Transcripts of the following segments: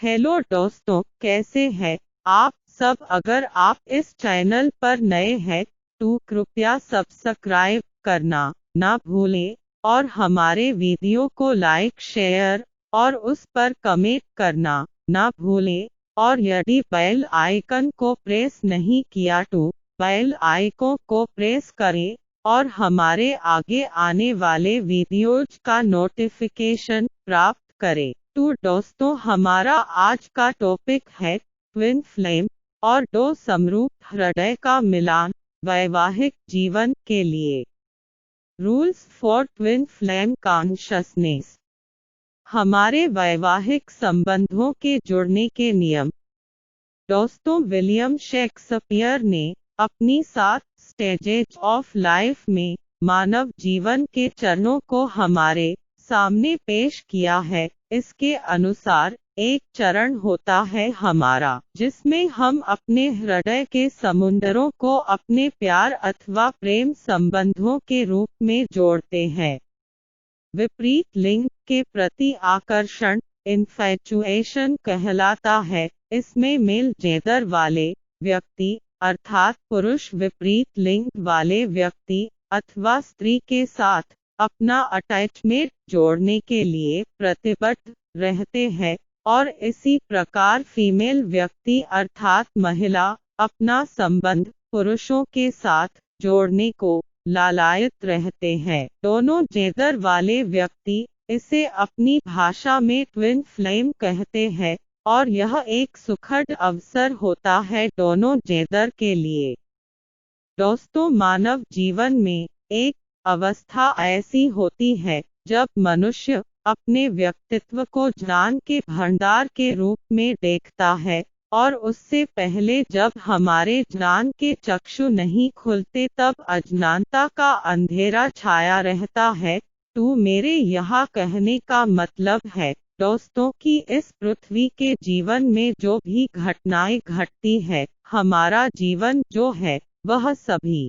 Hello दोस्तों, कैसे हैं आप सब। अगर आप इस चैनल पर नए हैं तो कृपया सब्सक्राइब करना ना भूलें और हमारे वीडियो को लाइक शेयर और उस पर कमेंट करना ना भूलें। और यदि बेल आइकन को प्रेस नहीं किया तो बेल आइकन को प्रेस करें और हमारे आगे आने वाले वीडियोज का नोटिफिकेशन प्राप्त करें। तो दोस्तों, हमारा आज का टॉपिक है ट्विन फ्लेम और दो समरूप हृदय का मिलान वैवाहिक जीवन के लिए। Rules for twin flame consciousness. हमारे वैवाहिक संबंधों के जुड़ने के नियम। दोस्तों, विलियम शेक्सपियर ने अपनी 7 स्टेजेज ऑफ लाइफ में मानव जीवन के चरणों को हमारे सामने पेश किया है। इसके अनुसार एक चरण होता है हमारा, जिसमें हम अपने हृदय के समुद्रों को अपने प्यार अथवा प्रेम संबंधों के रूप में जोड़ते हैं। विपरीत लिंग के प्रति आकर्षण इन्फैचुएशन कहलाता है। इसमें मेल जेंडर वाले व्यक्ति अर्थात पुरुष विपरीत लिंग वाले व्यक्ति अथवा स्त्री के साथ अपना अटैचमेंट जोड़ने के लिए प्रतिबद्ध रहते हैं, और इसी प्रकार फीमेल व्यक्ति अर्थात महिला अपना संबंध पुरुषों के साथ जोड़ने को लालायित रहते हैं। दोनों जेंडर वाले व्यक्ति इसे अपनी भाषा में ट्विन फ्लेम कहते हैं, और यह एक सुखद अवसर होता है दोनों जेंडर के लिए। दोस्तों, मानव जीवन में एक अवस्था ऐसी होती है जब मनुष्य अपने व्यक्तित्व को ज्ञान के भंडार के रूप में देखता है, और उससे पहले जब हमारे ज्ञान के चक्षु नहीं खुलते तब अज्ञानता का अंधेरा छाया रहता है। तो मेरे यहाँ कहने का मतलब है दोस्तों कि इस पृथ्वी के जीवन में जो भी घटनाएं घटती है, हमारा जीवन जो है वह सभी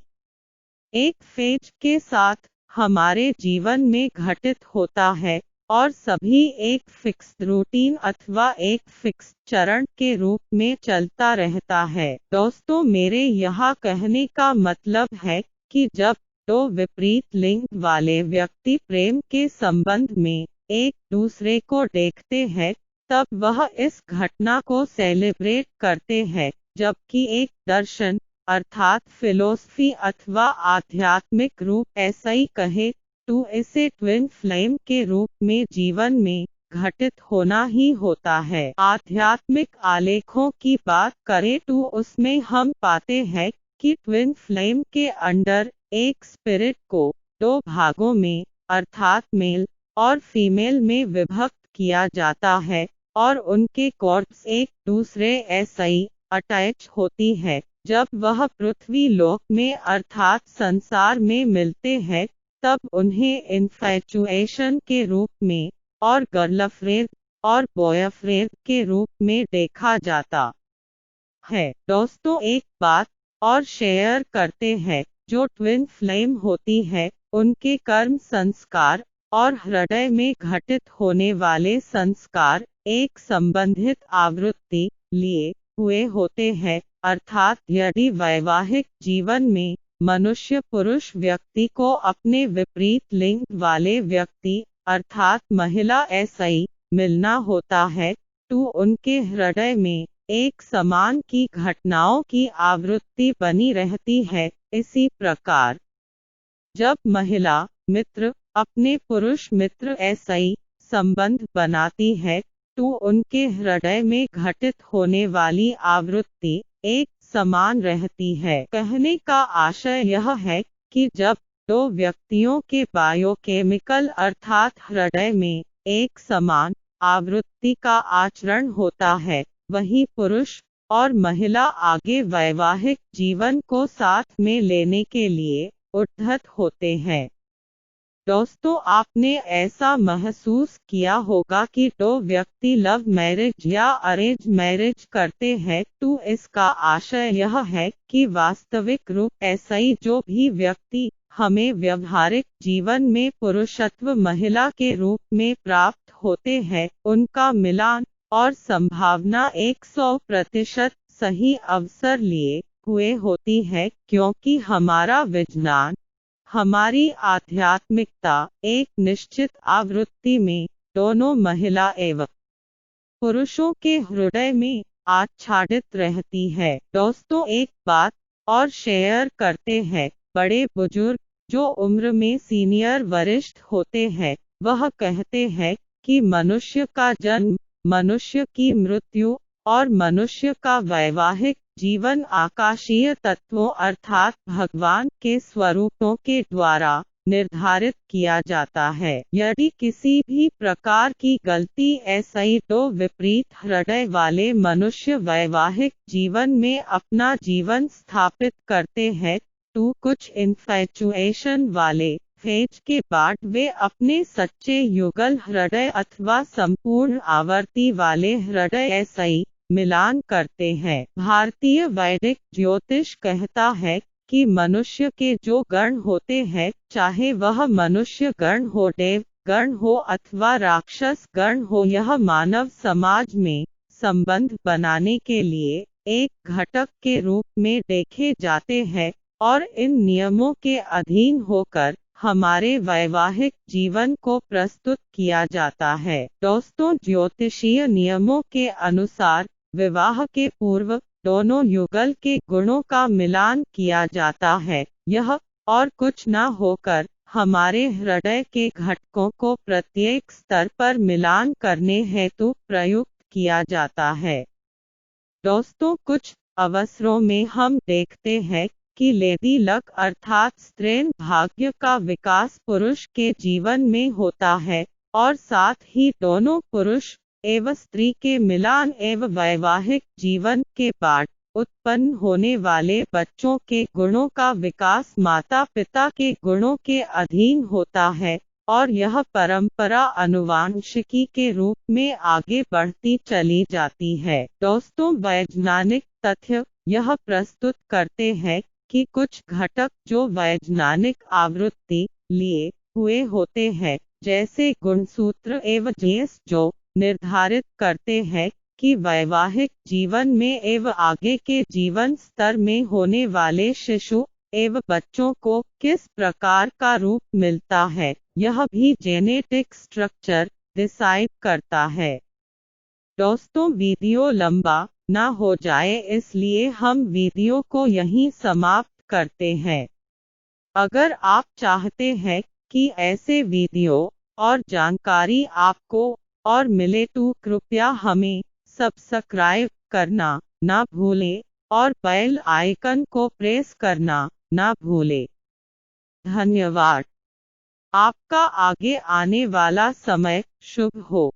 एक फेज के साथ हमारे जीवन में घटित होता है, और सभी एक फिक्स रूटीन अथवा एक फिक्स चरण के रूप में चलता रहता है। दोस्तों, मेरे यहाँ कहने का मतलब है कि जब दो विपरीत लिंग वाले व्यक्ति प्रेम के संबंध में एक दूसरे को देखते हैं, तब वह इस घटना को सेलिब्रेट करते हैं, जबकि एक दर्शन अर्थात फिलोसफी अथवा आध्यात्मिक रूप ऐसा ही कहे तो इसे ट्विन फ्लेम के रूप में जीवन में घटित होना ही होता है। आध्यात्मिक आलेखों की बात करें तो उसमें हम पाते हैं कि ट्विन फ्लेम के अंडर एक स्पिरिट को 2 भागों में अर्थात मेल और फीमेल में विभक्त किया जाता है, और उनके कॉर्प्स एक दूसरे ऐसा ही अटैच होती है। जब वह पृथ्वी लोक में अर्थात संसार में मिलते हैं, तब उन्हें इन्फैचुएशन के रूप में और गर्लफ्रेंड और बॉयफ्रेंड के रूप में देखा जाता है। दोस्तों, एक बात और शेयर करते हैं, जो ट्विन फ्लेम होती है उनके कर्म संस्कार और हृदय में घटित होने वाले संस्कार एक संबंधित आवृत्ति लिए हुए होते हैं। अर्थात यदि वैवाहिक जीवन में मनुष्य पुरुष व्यक्ति को अपने विपरीत लिंग वाले व्यक्ति अर्थात महिला ऐसा ही मिलना होता है, तो उनके हृदय में एक समान की घटनाओं की आवृत्ति बनी रहती है। इसी प्रकार जब महिला मित्र अपने पुरुष मित्र ऐसा ही संबंध बनाती है, तो उनके हृदय में घटित होने वाली आवृत्ति एक समान रहती है। कहने का आशय यह है कि जब दो व्यक्तियों के बायोकेमिकल अर्थात हृदय में एक समान आवृत्ति का आचरण होता है, वही पुरुष और महिला आगे वैवाहिक जीवन को साथ में लेने के लिए उद्यत होते हैं। दोस्तों, आपने ऐसा महसूस किया होगा कि दो व्यक्ति लव मैरिज या अरेंज मैरिज करते हैं, तो इसका आशय यह है कि वास्तविक रूप ऐसा ही जो भी व्यक्ति हमें व्यवहारिक जीवन में पुरुषत्व महिला के रूप में प्राप्त होते हैं, उनका मिलान और संभावना 100% सही अवसर लिए हुए होती है, क्योंकि हमारा विज्ञान, हमारी आध्यात्मिकता एक निश्चित आवृत्ति में दोनों महिला एवं पुरुषों के हृदय में आच्छादित रहती है। दोस्तों, एक बात और शेयर करते हैं। बड़े बुजुर्ग जो उम्र में सीनियर वरिष्ठ होते हैं, वह कहते हैं कि मनुष्य का जन्म, मनुष्य की मृत्यु और मनुष्य का वैवाहिक जीवन आकाशीय तत्वों अर्थात भगवान के स्वरूपों के द्वारा निर्धारित किया जाता है। यदि किसी भी प्रकार की गलती ऐसी तो विपरीत हृदय वाले मनुष्य वैवाहिक जीवन में अपना जीवन स्थापित करते हैं, तो कुछ इन्फैचुएशन वाले फेज के बाद वे अपने सच्चे युगल हृदय अथवा संपूर्ण आवर्ती वाले हृदय ऐसी मिलान करते हैं। भारतीय वैदिक ज्योतिष कहता है कि मनुष्य के जो गण होते हैं, चाहे वह मनुष्य गण हो, देव गण हो अथवा राक्षस गण हो, यह मानव समाज में संबंध बनाने के लिए एक घटक के रूप में देखे जाते हैं और इन नियमों के अधीन होकर हमारे वैवाहिक जीवन को प्रस्तुत किया जाता है। दोस्तों, ज्योतिषीय नियमों के अनुसार विवाह के पूर्व दोनों युगल के गुणों का मिलान किया जाता है। यह और कुछ न होकर हमारे हृदय के घटकों को प्रत्येक स्तर पर मिलान करने हेतु प्रयुक्त किया जाता है। दोस्तों, कुछ अवसरों में हम देखते हैं कि लेडी लक अर्थात स्त्रीण भाग्य का विकास पुरुष के जीवन में होता है और साथ ही दोनों पुरुष एवं स्त्री के मिलान एवं वैवाहिक जीवन के बाद उत्पन्न होने वाले बच्चों के गुणों का विकास माता पिता के गुणों के अधीन होता है और यह परंपरा अनुवांशिकी के रूप में आगे बढ़ती चली जाती है। दोस्तों, वैज्ञानिक तथ्य यह प्रस्तुत करते हैं कि कुछ घटक जो वैज्ञानिक आवृत्ति लिए हुए होते हैं, जैसे गुणसूत्र एवं जीन्स, जो निर्धारित करते हैं कि वैवाहिक जीवन में एवं आगे के जीवन स्तर में होने वाले शिशु एवं बच्चों को किस प्रकार का रूप मिलता है, यह भी जेनेटिक स्ट्रक्चर डिसाइड करता है। दोस्तों, वीडियो लंबा ना हो जाए इसलिए हम वीडियो को यहीं समाप्त करते हैं। अगर आप चाहते हैं कि ऐसे वीडियो और जानकारी आपको और मिले तो कृपया हमें सब्सक्राइब करना ना भूलें और बेल आइकन को प्रेस करना ना भूलें। धन्यवाद। आपका आगे आने वाला समय शुभ हो।